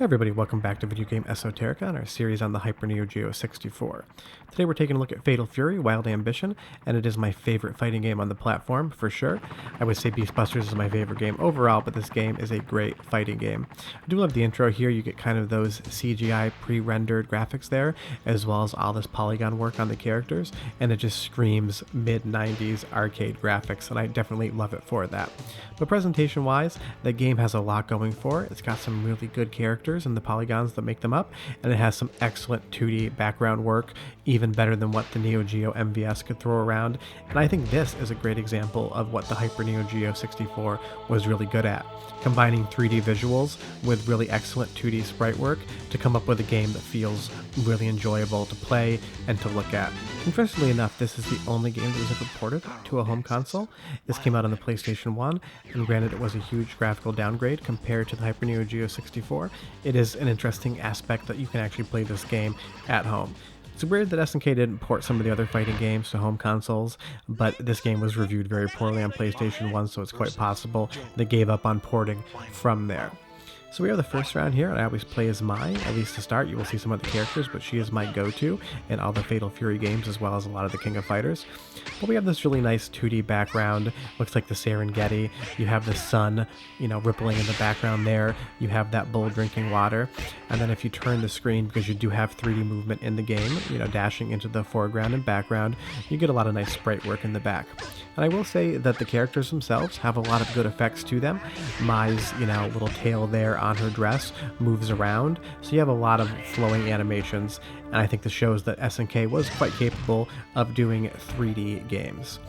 Hey everybody, welcome back to Video Game Esoterica and our series on the Hyper Neo Geo 64. Today we're taking a look at Fatal Fury, Wild Ambition, and it is my favorite fighting game on the platform, for sure. I would say Beastbusters is my favorite game overall, but this game is a great fighting game. I do love the intro here. You get kind of those CGI pre-rendered graphics there, as well as all this polygon work on the characters, and it just screams mid-90s arcade graphics, and I definitely love it for that. But presentation-wise, the game has a lot going for it. It's got some really good characters and the polygons that make them up, and it has some excellent 2D background work, even better than what the Neo Geo MVS could throw around, and I think this is a great example of what the Hyper Neo Geo 64 was really good at, combining 3D visuals with really excellent 2D sprite work to come up with a game that feels really enjoyable to play and to look at. Interestingly enough, this is the only game that was ever ported to a home console. This came out on the PlayStation 1, and granted it was a huge graphical downgrade compared to the Hyper Neo Geo 64, it is an interesting aspect that you can actually play this game at home. It's weird that SNK didn't port some of the other fighting games to home consoles, but this game was reviewed very poorly on PlayStation 1, so it's quite possible they gave up on porting from there. So we have the first round here, and I always play as Mai. At least to start, you will see some other characters, but she is my go-to in all the Fatal Fury games, as well as a lot of the King of Fighters. But we have this really nice 2D background, looks like the Serengeti. You have the sun, rippling in the background there. You have that bull drinking water. And then if you turn the screen, because you do have 3D movement in the game, dashing into the foreground and background, you get a lot of nice sprite work in the back. And I will say that the characters themselves have a lot of good effects to them. Mai's, little tail there on her dress moves around, so you have a lot of flowing animations, and I think this shows that SNK was quite capable of doing 3D games.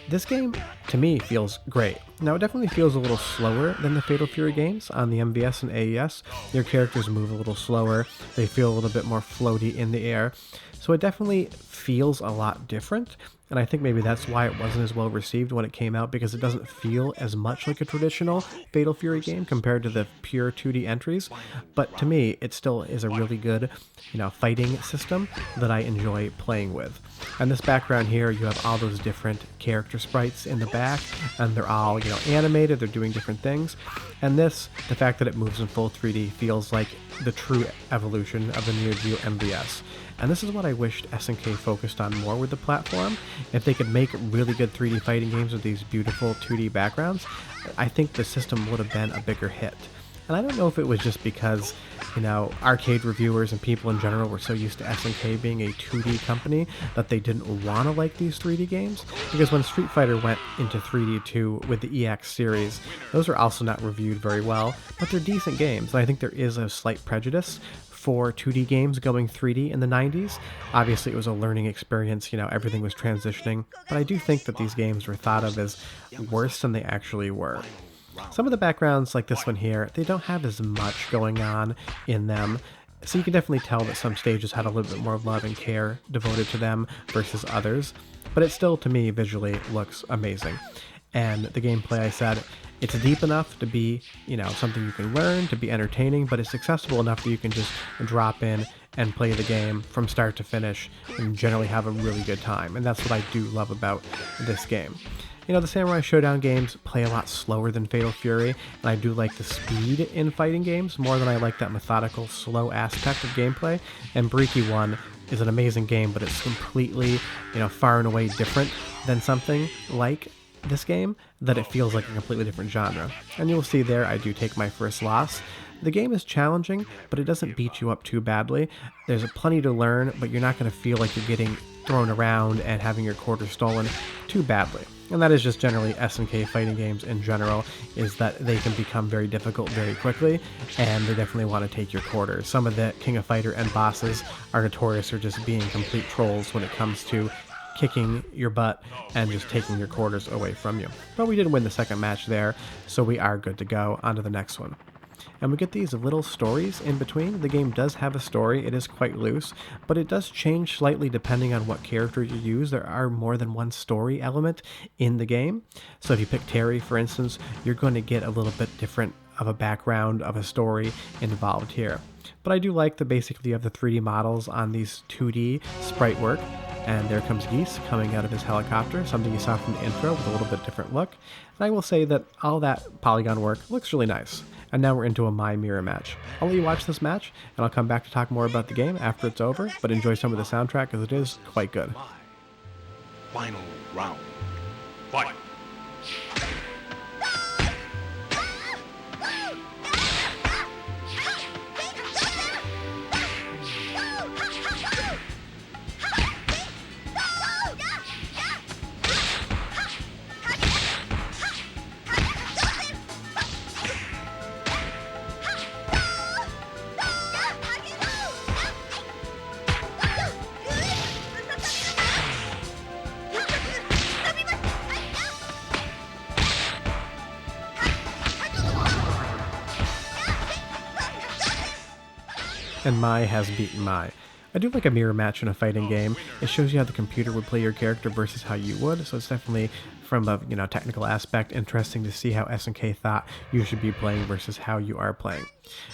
This game, to me, feels great. Now, it definitely feels a little slower than the Fatal Fury games on the MVS and AES. Your characters move a little slower, they feel a little bit more floaty in the air, so it definitely feels a lot different. And I think maybe that's why it wasn't as well received when it came out, because it doesn't feel as much like a traditional Fatal Fury game compared to the pure 2D entries. But to me, it still is a really good, fighting system that I enjoy playing with. And this background here, you have all those different character sprites in the back, and they're all, animated, they're doing different things. And this, the fact that it moves in full 3D, feels like the true evolution of the Neo Geo MVS. And this is what I wished SNK focused on more with the platform. If they could make really good 3D fighting games with these beautiful 2D backgrounds, I think the system would have been a bigger hit. And I don't know if it was just because, arcade reviewers and people in general were so used to SNK being a 2D company that they didn't want to like these 3D games. Because when Street Fighter went into 3D too with the EX series, those were also not reviewed very well, but they're decent games. And I think there is a slight prejudice for 2D games going 3D in the 90s. Obviously, it was a learning experience, everything was transitioning, but I do think that these games were thought of as worse than they actually were. Some of the backgrounds, like this one here, they don't have as much going on in them, so you can definitely tell that some stages had a little bit more love and care devoted to them versus others, but it still, to me, visually looks amazing. And the gameplay, I said, it's deep enough to be, something you can learn, to be entertaining, but it's accessible enough that you can just drop in and play the game from start to finish and generally have a really good time. And that's what I do love about this game. The Samurai Showdown games play a lot slower than Fatal Fury, and I do like the speed in fighting games more than I like that methodical, slow aspect of gameplay. And Briki 1 is an amazing game, but it's completely, far and away different than something like this game, that it feels like a completely different genre. And you'll see there I do take my first loss. The game is challenging, but it doesn't beat you up too badly. There's plenty to learn, but you're not going to feel like you're getting thrown around and having your quarter stolen too badly. And that is just generally SNK fighting games in general, is that they can become very difficult very quickly, and they definitely want to take your quarters. Some of the King of Fighter end bosses are notorious for just being complete trolls when it comes to kicking your butt and just taking your quarters away from you. But we did win the second match there, so we are good to go. On to the next one. And we get these little stories in between. The game does have a story, it is quite loose, but it does change slightly depending on what character you use. There are more than one story element in the game. So if you pick Terry, for instance, you're going to get a little bit different of a background of a story involved here. But I do like that basically you have the 3D models on these 2D sprite work. And there comes Geese coming out of his helicopter, something you saw from the intro with a little bit different look. And I will say that all that polygon work looks really nice. And now we're into a My Mirror match. I'll let you watch this match, and I'll come back to talk more about the game after it's over, but enjoy some of the soundtrack because it is quite good. Final round. Fight. And Mai has beaten Mai. I do like a mirror match in a fighting game. It shows you how the computer would play your character versus how you would, so it's definitely, from a technical aspect, interesting to see how SNK thought you should be playing versus how you are playing.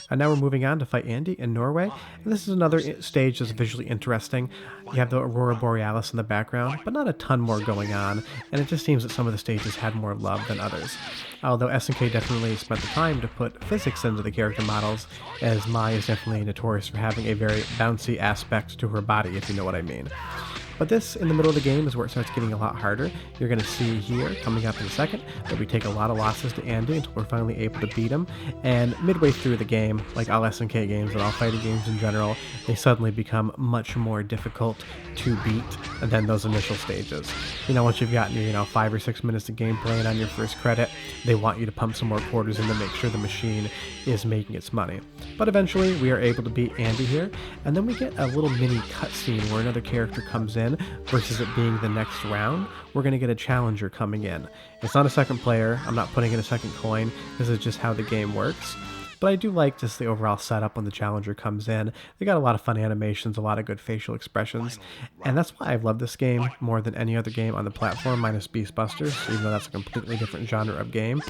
And now we're moving on to fight Andy in Norway, and this is another stage that's visually interesting. You have the Aurora Borealis in the background, but not a ton more going on, and it just seems that some of the stages had more love than others. Although SNK definitely spent the time to put physics into the character models, as Mai is definitely notorious for having a very bouncy aspect to her body, if you know what I mean. But this, in the middle of the game, is where it starts getting a lot harder. You're going to see here, coming up in a second, that we take a lot of losses to Andy until we're finally able to beat him. And midway through the game, like all SNK games and all fighting games in general, they suddenly become much more difficult to beat than those initial stages. Once you've gotten your 5 or 6 minutes of gameplay and on your first credit, they want you to pump some more quarters in to make sure the machine is making its money. But eventually, we are able to beat Andy here, and then we get a little mini cutscene where another character comes in. Versus it being the next round, we're going to get a challenger coming in. It's not a second player, I'm not putting in a second coin, this is just how the game works. But I do like just the overall setup when the challenger comes in. They got a lot of fun animations, a lot of good facial expressions, and that's why I've loved this game more than any other game on the platform, minus Beast Busters, even though that's a completely different genre of game,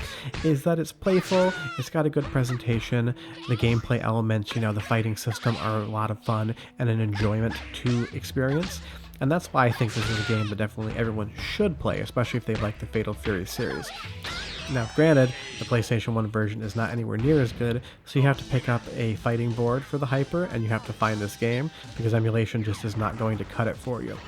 is that it's playful, it's got a good presentation, the gameplay elements, the fighting system are a lot of fun and an enjoyment to experience. And that's why I think this is a game that definitely everyone should play, especially if they like the Fatal Fury series. Now, granted, the PlayStation 1 version is not anywhere near as good, so you have to pick up a fighting board for the Hyper, and you have to find this game, because emulation just is not going to cut it for you.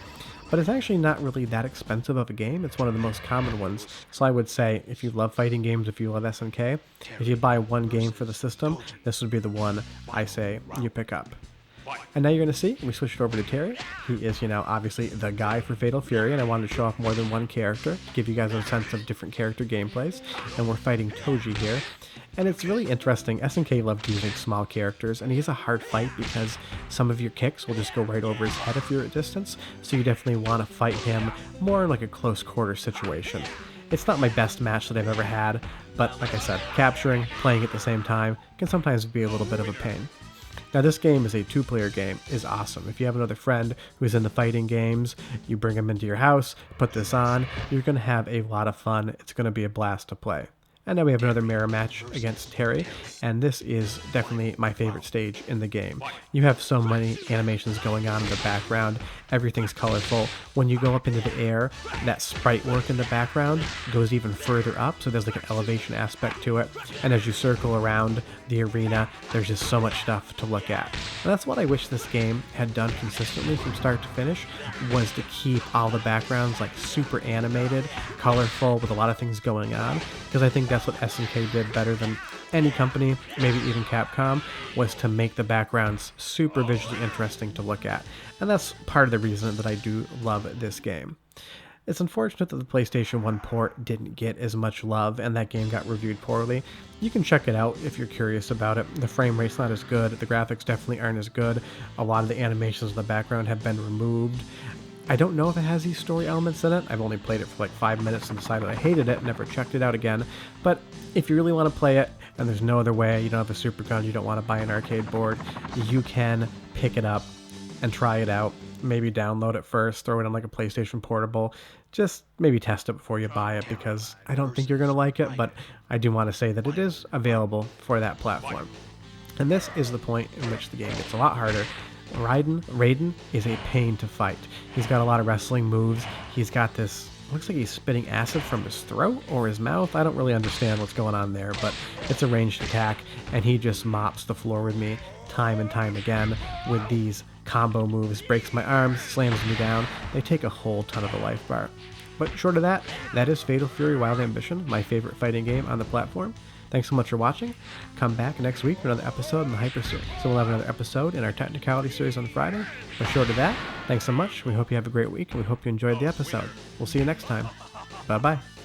But it's actually not really that expensive of a game. It's one of the most common ones. So I would say, if you love fighting games, if you love SNK, if you buy one game for the system, this would be the one I say you pick up. And now you're going to see, we switched over to Terry. He is, obviously the guy for Fatal Fury, and I wanted to show off more than one character, to give you guys a sense of different character gameplays. And we're fighting Toji here. And it's really interesting. SNK loved using small characters, and he's a hard fight because some of your kicks will just go right over his head if you're at distance, so you definitely want to fight him more like a close quarter situation. It's not my best match that I've ever had, but like I said, capturing, playing at the same time can sometimes be a little bit of a pain. Now this game is a 2-player game, is awesome. If you have another friend who's into fighting games, you bring them into your house, put this on, you're going to have a lot of fun. It's going to be a blast to play. And now we have another mirror match against Terry, and this is definitely my favorite stage in the game. You have so many animations going on in the background, everything's colorful. When you go up into the air, that sprite work in the background goes even further up, so there's like an elevation aspect to it. And as you circle around the arena, there's just so much stuff to look at. And that's what I wish this game had done consistently from start to finish, was to keep all the backgrounds like super animated, colorful, with a lot of things going on, because I think that's what SNK did better than any company, maybe even Capcom, was to make the backgrounds super visually interesting to look at. And that's part of the reason that I do love this game. It's unfortunate that the PlayStation 1 port didn't get as much love and that game got reviewed poorly. You can check it out if you're curious about it. The frame rate's not as good, the graphics definitely aren't as good, a lot of the animations in the background have been removed. I don't know if it has these story elements in it. I've only played it for like 5 minutes and decided I hated it, never checked it out again. But if you really want to play it, and there's no other way, you don't have a super gun, you don't want to buy an arcade board, you can pick it up and try it out. Maybe download it first, throw it on like a PlayStation Portable. Just maybe test it before you buy it, because I don't think you're going to like it, but I do want to say that it is available for that platform. And this is the point in which the game gets a lot harder. Raiden is a pain to fight. He's got a lot of wrestling moves. He's got this Looks like he's spitting acid from his throat or his mouth. I don't really understand what's going on there, but it's a ranged attack, and he just mops the floor with me time and time again with these combo moves. Breaks my arms, slams me down. They take a whole ton of the life bar. But short of that, that is Fatal Fury Wild Ambition, my favorite fighting game on the platform. Thanks so much for watching. Come back next week for another episode in the Hyper series. So we'll have another episode in our Technicality series on Friday. But short of that, thanks so much. We hope you have a great week, and we hope you enjoyed the episode. We'll see you next time. Bye-bye.